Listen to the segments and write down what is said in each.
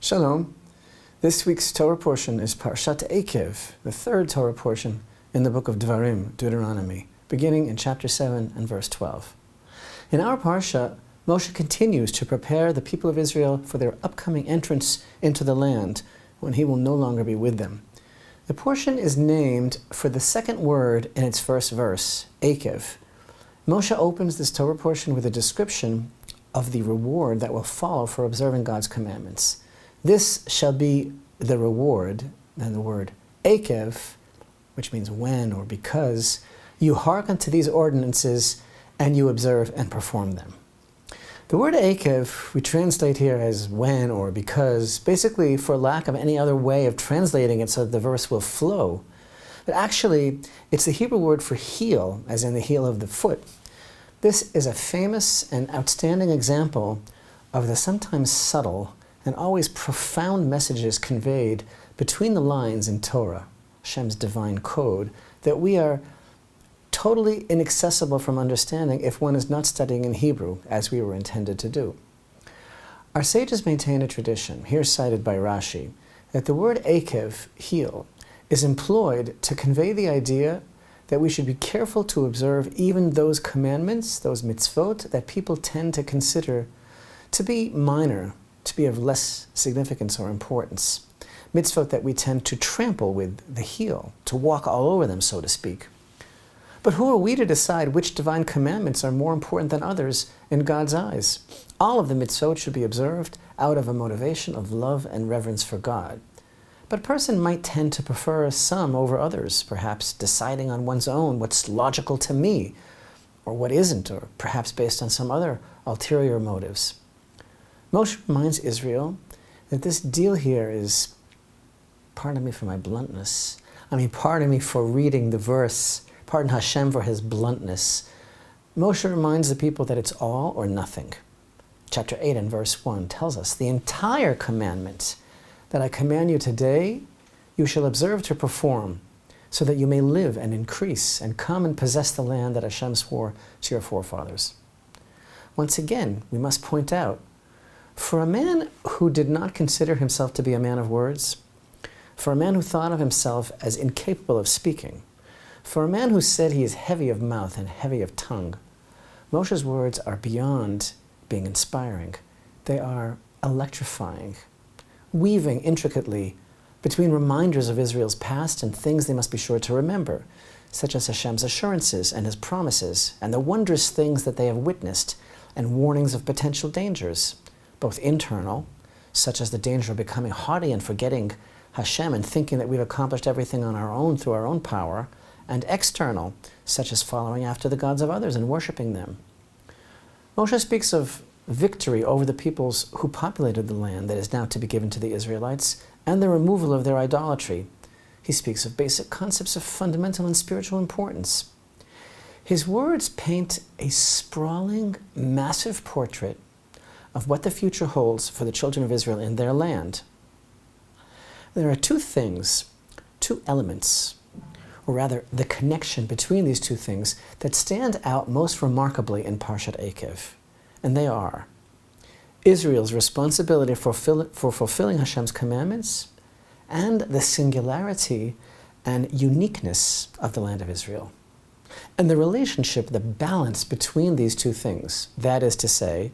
Shalom. This week's Torah portion is Parashat Eikev, the third Torah portion in the book of Dvarim, Deuteronomy, beginning in chapter 7 and verse 12. In our parsha, Moshe continues to prepare the people of Israel for their upcoming entrance into the land when he will no longer be with them. The portion is named for the second word in its first verse, Eikev. Moshe opens this Torah portion with a description of the reward that will follow for observing God's commandments. This shall be the reward, then the word Eikev, which means when or because, you hearken to these ordinances and you observe and perform them. The word Eikev we translate here as when or because, basically for lack of any other way of translating it so that the verse will flow. But actually, it's the Hebrew word for heel, as in the heel of the foot. This is a famous and outstanding example of the sometimes subtle and always profound messages conveyed between the lines in Torah, Hashem's divine code, that we are totally inaccessible from understanding if one is not studying in Hebrew, as we were intended to do. Our sages maintain a tradition, here cited by Rashi, that the word Eikev, heel, is employed to convey the idea that we should be careful to observe even those commandments, those mitzvot, that people tend to consider to be minor, to be of less significance or importance. Mitzvot that we tend to trample with the heel, to walk all over them, so to speak. But who are we to decide which divine commandments are more important than others in God's eyes? All of the mitzvot should be observed out of a motivation of love and reverence for God. But a person might tend to prefer some over others, perhaps deciding on one's own what's logical to me, or what isn't, or perhaps based on some other ulterior motives. Moshe reminds Israel that this deal here is, pardon me for my bluntness, pardon me for reading the verse, pardon Hashem for his bluntness. Moshe reminds the people that it's all or nothing. Chapter 8 and verse 1 tells us, the entire commandment that I command you today, you shall observe to perform, so that you may live and increase and come and possess the land that Hashem swore to your forefathers. Once again, we must point out, for a man who did not consider himself to be a man of words, for a man who thought of himself as incapable of speaking, for a man who said he is heavy of mouth and heavy of tongue, Moshe's words are beyond being inspiring. They are electrifying, weaving intricately between reminders of Israel's past and things they must be sure to remember, such as Hashem's assurances and his promises, and the wondrous things that they have witnessed, and warnings of potential dangers, both internal, such as the danger of becoming haughty and forgetting Hashem and thinking that we've accomplished everything on our own through our own power, and external, such as following after the gods of others and worshiping them. Moshe speaks of victory over the peoples who populated the land that is now to be given to the Israelites, and the removal of their idolatry. He speaks of basic concepts of fundamental and spiritual importance. His words paint a sprawling, massive portrait of what the future holds for the children of Israel in their land. There are two things, two elements, or rather the connection between these two things that stand out most remarkably in Parashat Eikev. And they are Israel's responsibility for fulfilling Hashem's commandments and the singularity and uniqueness of the land of Israel. And the relationship, the balance between these two things, that is to say,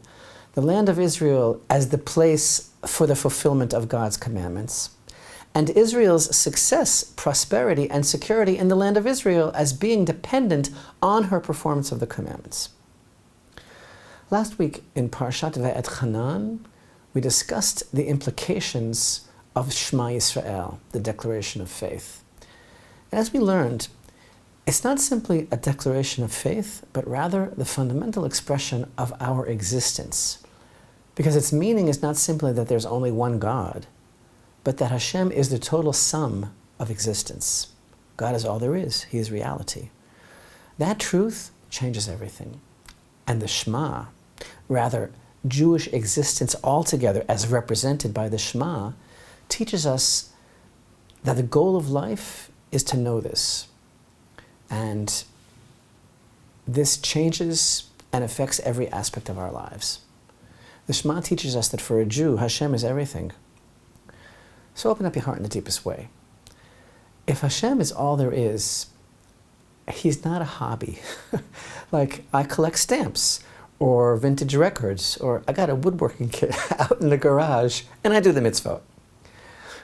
the land of Israel as the place for the fulfillment of God's commandments, and Israel's success, prosperity, and security in the land of Israel as being dependent on her performance of the commandments. Last week in Parashat Eikev, we discussed the implications of Shema Yisrael, the declaration of faith. And as we learned, it's not simply a declaration of faith, but rather the fundamental expression of our existence. Because its meaning is not simply that there's only one God, but that Hashem is the total sum of existence. God is all there is. He is reality. That truth changes everything. And the Shema, rather Jewish existence altogether as represented by the Shema, teaches us that the goal of life is to know this. And this changes and affects every aspect of our lives. The Shema teaches us that for a Jew, Hashem is everything. So open up your heart in the deepest way. If Hashem is all there is, He's not a hobby. Like, I collect stamps, or vintage records, or I got a woodworking kit out in the garage, and I do the mitzvot.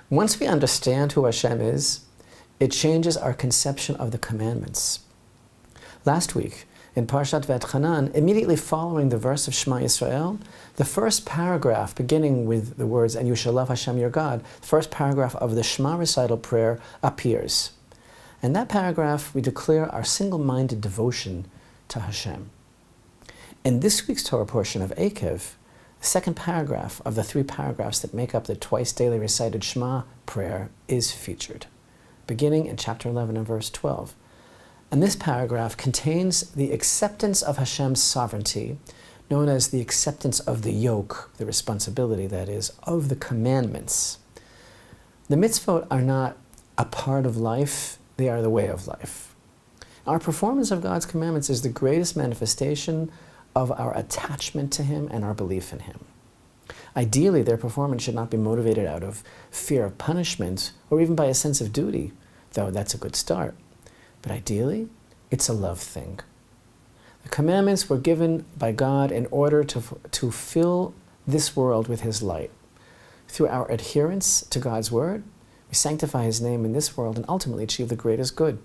Once we understand who Hashem is, it changes our conception of the commandments. Last week, in Parashat V'etchanan, immediately following the verse of Shema Yisrael, the first paragraph, beginning with the words, "And you shall love Hashem your God," the first paragraph of the Shema recital prayer appears. In that paragraph, we declare our single-minded devotion to Hashem. In this week's Torah portion of Eikev, the second paragraph of the 3 paragraphs that make up the twice daily recited Shema prayer is featured, beginning in chapter 11 and verse 12. And this paragraph contains the acceptance of Hashem's sovereignty, known as the acceptance of the yoke, the responsibility, that is, of the commandments. The mitzvot are not a part of life, they are the way of life. Our performance of God's commandments is the greatest manifestation of our attachment to Him and our belief in Him. Ideally, their performance should not be motivated out of fear of punishment or even by a sense of duty, though that's a good start. But ideally, it's a love thing. The commandments were given by God in order to fill this world with His light. Through our adherence to God's word, we sanctify His name in this world and ultimately achieve the greatest good.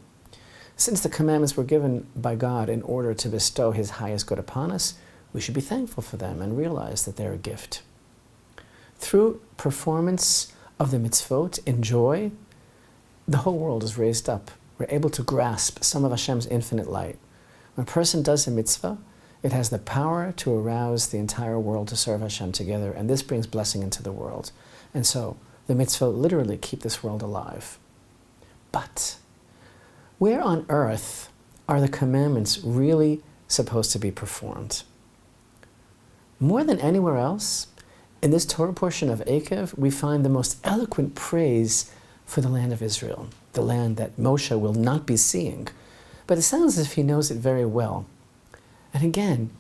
Since the commandments were given by God in order to bestow His highest good upon us, we should be thankful for them and realize that they're a gift. Through performance of the mitzvot in joy, the whole world is raised up. We're able to grasp some of Hashem's infinite light. When a person does a mitzvah, it has the power to arouse the entire world to serve Hashem together, and this brings blessing into the world. And so, the mitzvot literally keep this world alive. But where on earth are the commandments really supposed to be performed? More than anywhere else, in this Torah portion of Eikev, we find the most eloquent praise for the land of Israel, the land that Moshe will not be seeing. But it sounds as if he knows it very well. And again,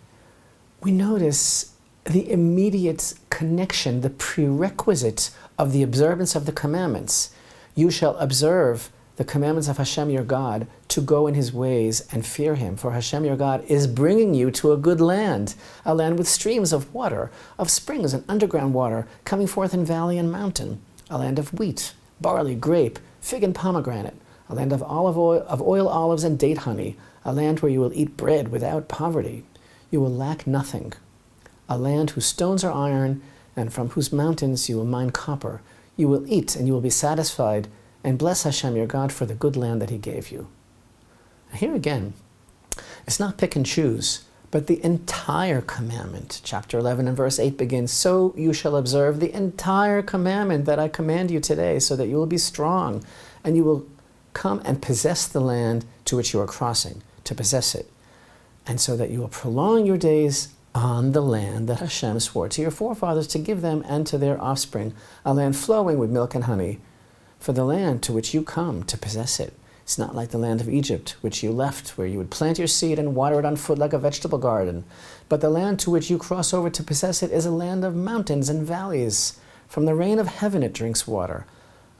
we notice the immediate connection, the prerequisite of the observance of the commandments. You shall observe the commandments of Hashem your God to go in His ways and fear Him. For Hashem your God is bringing you to a good land, a land with streams of water, of springs and underground water coming forth in valley and mountain, a land of wheat, barley, grape, fig and pomegranate, a land of oil, olives and date honey, a land where you will eat bread without poverty. You will lack nothing. A land whose stones are iron, and from whose mountains you will mine copper. You will eat, and you will be satisfied, and bless Hashem your God for the good land that He gave you. Here again, it's not pick and choose, but the entire commandment. Chapter 11 and verse 8 begins, "So you shall observe the entire commandment that I command you today, so that you will be strong, and you will come and possess the land to which you are crossing, to possess it, and so that you will prolong your days on the land that Hashem swore to your forefathers to give them and to their offspring, a land flowing with milk and honey. For the land to which you come to possess it, it's not like the land of Egypt, which you left, where you would plant your seed and water it on foot like a vegetable garden. But the land to which you cross over to possess it is a land of mountains and valleys. From the rain of heaven it drinks water,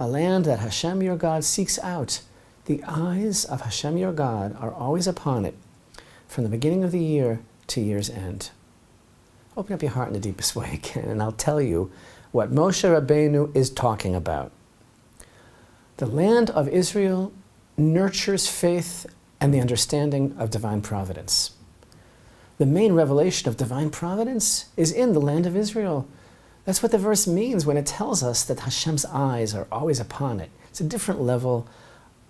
a land that Hashem your God seeks out. The eyes of Hashem your God are always upon it, from the beginning of the year to year's end." Open up your heart in the deepest way again, and I'll tell you what Moshe Rabbeinu is talking about. The land of Israel nurtures faith and the understanding of divine providence. The main revelation of divine providence is in the land of Israel. That's what the verse means when it tells us that Hashem's eyes are always upon it. It's a different level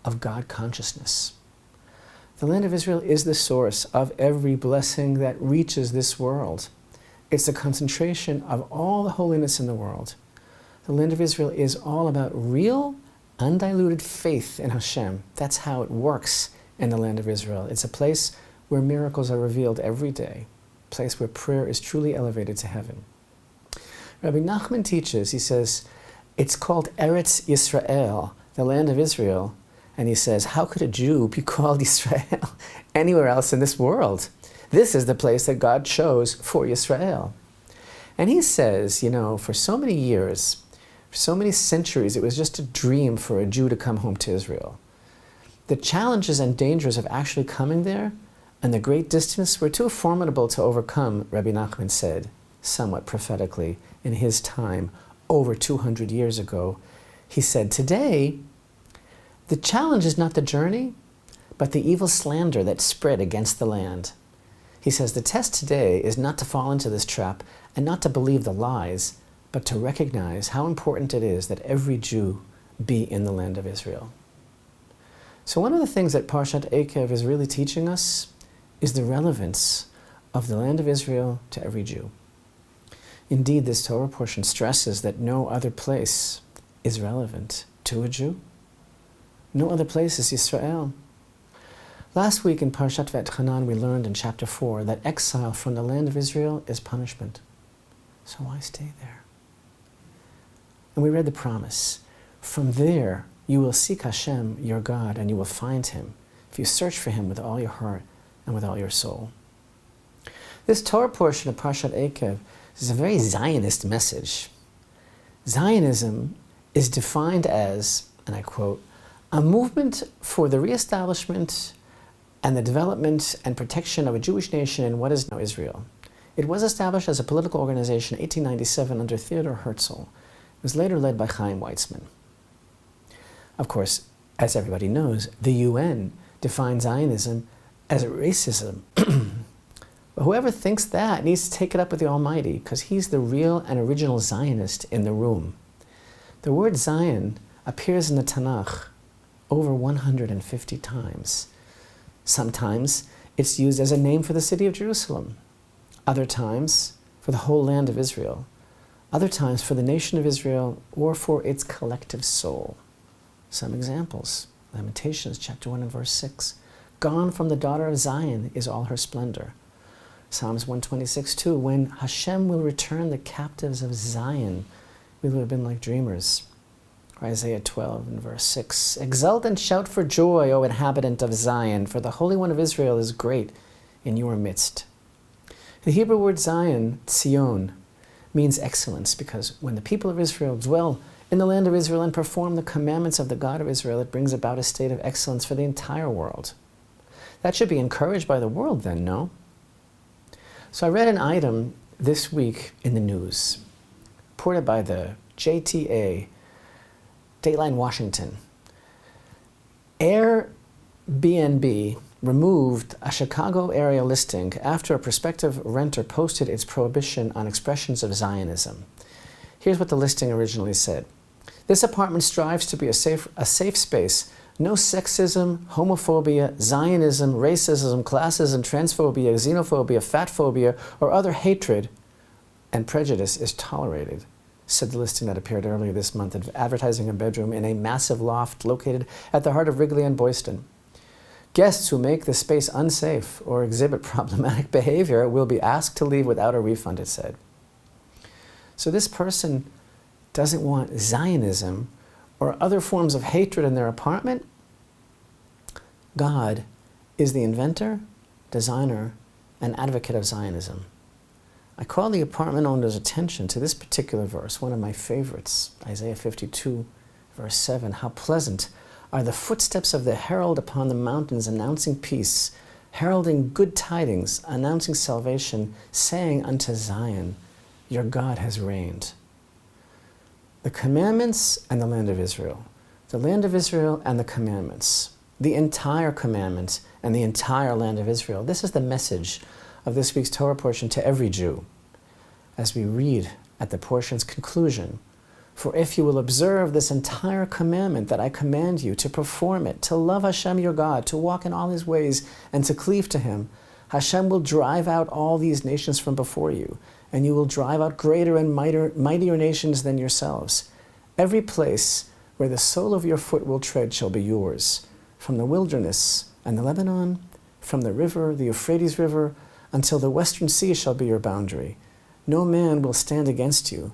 of God consciousness. The land of Israel is the source of every blessing that reaches this world. It's the concentration of all the holiness in the world. The land of Israel is all about real, undiluted faith in Hashem. That's how it works in the land of Israel. It's a place where miracles are revealed every day, a place where prayer is truly elevated to heaven. Rabbi Nachman teaches, he says, it's called Eretz Yisrael, the land of Israel. And he says, how could a Jew be called Israel anywhere else in this world? This is the place that God chose for Yisrael. And he says, for so many years, For so many centuries, it was just a dream for a Jew to come home to Israel. The challenges and dangers of actually coming there and the great distance were too formidable to overcome, Rabbi Nachman said, somewhat prophetically, in his time, over 200 years ago. He said, today, the challenge is not the journey, but the evil slander that spread against the land. He says, the test today is not to fall into this trap and not to believe the lies, but to recognize how important it is that every Jew be in the land of Israel. So one of the things that Parashat Eikev is really teaching us is the relevance of the land of Israel to every Jew. Indeed, this Torah portion stresses that no other place is relevant to a Jew. No other place is Yisrael. Last week in Parashat V'etchanan we learned in chapter 4 that exile from the land of Israel is punishment. So why stay there? And we read the promise. From there you will seek Hashem, your God, and you will find Him if you search for Him with all your heart and with all your soul. This Torah portion of Parashat Eikev is a very Zionist message. Zionism is defined as, and I quote, a movement for the reestablishment and the development and protection of a Jewish nation in what is now Israel. It was established as a political organization in 1897 under Theodor Herzl. It was later led by Chaim Weizmann. Of course, as everybody knows, the UN defines Zionism as racism. But whoever thinks that needs to take it up with the Almighty, because He's the real and original Zionist in the room. The word Zion appears in the Tanakh over 150 times. Sometimes it's used as a name for the city of Jerusalem. Other times for the whole land of Israel. Other times for the nation of Israel or for its collective soul. Some examples. Lamentations chapter 1 and verse 6. Gone from the daughter of Zion is all her splendor. Psalms 126:2. When Hashem will return the captives of Zion, we will have been like dreamers. Or Isaiah 12 and verse 6. Exult and shout for joy, O inhabitant of Zion, for the Holy One of Israel is great in your midst. The Hebrew word Zion, Tzion, means excellence, because when the people of Israel dwell in the land of Israel and perform the commandments of the God of Israel, it brings about a state of excellence for the entire world. That should be encouraged by the world then, no? So I read an item this week in the news, reported by the JTA, Dateline Washington. Airbnb removed a Chicago area listing after a prospective renter posted its prohibition on expressions of Zionism. Here's what the listing originally said. This apartment strives to be a safe space. No sexism, homophobia, Zionism, racism, classism, transphobia, xenophobia, fatphobia, or other hatred and prejudice is tolerated, said the listing that appeared earlier this month, advertising a bedroom in a massive loft located at the heart of Wrigley and Boylston. Guests who make the space unsafe or exhibit problematic behavior will be asked to leave without a refund, it said. So this person doesn't want Zionism or other forms of hatred in their apartment. God is the inventor, designer, and advocate of Zionism. I call the apartment owner's attention to this particular verse, one of my favorites, Isaiah 52, verse 7. How pleasant are the footsteps of the herald upon the mountains, announcing peace, heralding good tidings, announcing salvation, saying unto Zion, your God has reigned. The commandments and the land of Israel. The land of Israel and the commandments. The entire commandment and the entire land of Israel. This is the message of this week's Torah portion to every Jew. As we read at the portion's conclusion, for if you will observe this entire commandment that I command you, to perform it, to love Hashem your God, to walk in all His ways, and to cleave to Him, Hashem will drive out all these nations from before you, and you will drive out greater and mightier nations than yourselves. Every place where the sole of your foot will tread shall be yours, from the wilderness and the Lebanon, from the river, the Euphrates River, until the western sea shall be your boundary. No man will stand against you.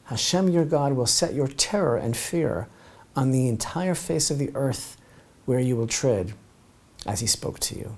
Hashem your God will set your terror and fear on the entire face of the earth where you will tread, as He spoke to you.